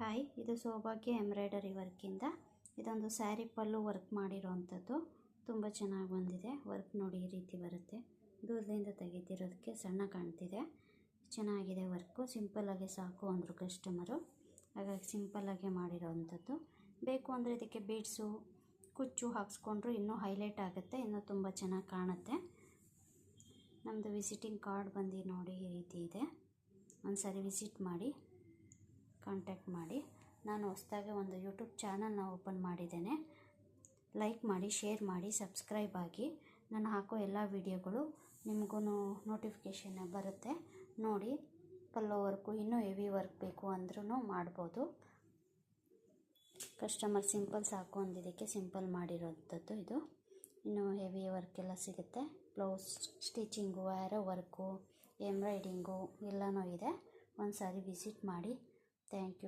Hi, ಇದು ಸೌಭಾಗ್ಯ embroidery ವರ್ಕಿಂದ ಇದೊಂದು ಸ್ಯಾರಿ ಪಲ್ಲು ವರ್ಕ್ ಮಾಡಿರೋವಂಥದ್ದು. ತುಂಬ ಚೆನ್ನಾಗಿ ಬಂದಿದೆ. ವರ್ಕ್ ನೋಡಿ ಈ ರೀತಿ ಬರುತ್ತೆ. ದೂರದಿಂದ ತೆಗೆದಿರೋದಕ್ಕೆ ಸಣ್ಣ ಕಾಣ್ತಿದೆ. ಚೆನ್ನಾಗಿದೆ ವರ್ಕು. ಸಿಂಪಲ್ಲಾಗಿ ಸಾಕು ಅಂದರು ಕಸ್ಟಮರು. ಹಾಗಾಗಿ ಸಿಂಪಲ್ಲಾಗೆ ಮಾಡಿರೋವಂಥದ್ದು. ಬೇಕು ಅಂದರೆ ಇದಕ್ಕೆ ಬೀಡ್ಸು ಕುಚ್ಚು ಹಾಕ್ಸ್ಕೊಂಡ್ರು ಇನ್ನೂ ಹೈಲೈಟ್ ಆಗುತ್ತೆ, ಇನ್ನೂ ತುಂಬ ಚೆನ್ನಾಗಿ ಕಾಣುತ್ತೆ. ನಮ್ಮದು ವಿಸಿಟಿಂಗ್ ಕಾರ್ಡ್ ಬಂದು ನೋಡಿ ಈ ರೀತಿ ಇದೆ. ಒಂದು ಸಾರಿ ವಿಸಿಟ್ ಮಾಡಿ, ಕಾಂಟ್ಯಾಕ್ಟ್ ಮಾಡಿ. ನಾನು ಹೊಸದಾಗಿ ಒಂದು ಯೂಟ್ಯೂಬ್ ಚಾನಲ್ನ ಓಪನ್ ಮಾಡಿದ್ದೇನೆ. ಲೈಕ್ ಮಾಡಿ, ಶೇರ್ ಮಾಡಿ, ಸಬ್ಸ್ಕ್ರೈಬ್ ಆಗಿ. ನಾನು ಹಾಕೋ ಎಲ್ಲ ವಿಡಿಯೋಗಳು ನಿಮಗೂ ನೋಟಿಫಿಕೇಷನ್ ಬರುತ್ತೆ. ನೋಡಿ. ಪಲ್ಲೋ ವರ್ಕು ಇನ್ನೂ ಹೆವಿ ವರ್ಕ್ ಬೇಕು ಅಂದ್ರೂ ಮಾಡ್ಬೋದು. ಕಸ್ಟಮರ್ ಸಿಂಪಲ್ ಸಾಕು ಅಂದಿದ್ದಕ್ಕೆ ಸಿಂಪಲ್ ಮಾಡಿರೋಂಥದ್ದು ಇದು. ಇನ್ನೂ ಹೆವಿ ವರ್ಕ್ ಎಲ್ಲ ಸಿಗುತ್ತೆ. ಬ್ಲೌಸ್ ಸ್ಟಿಚಿಂಗು, ಆ್ಯರೋ ವರ್ಕು, ಎಂಬ್ರಾಯ್ಡಿಂಗು ಎಲ್ಲನೂ ಇದೆ. ಒಂದು ಸಾರಿ ವಿಸಿಟ್ ಮಾಡಿ. Thank you.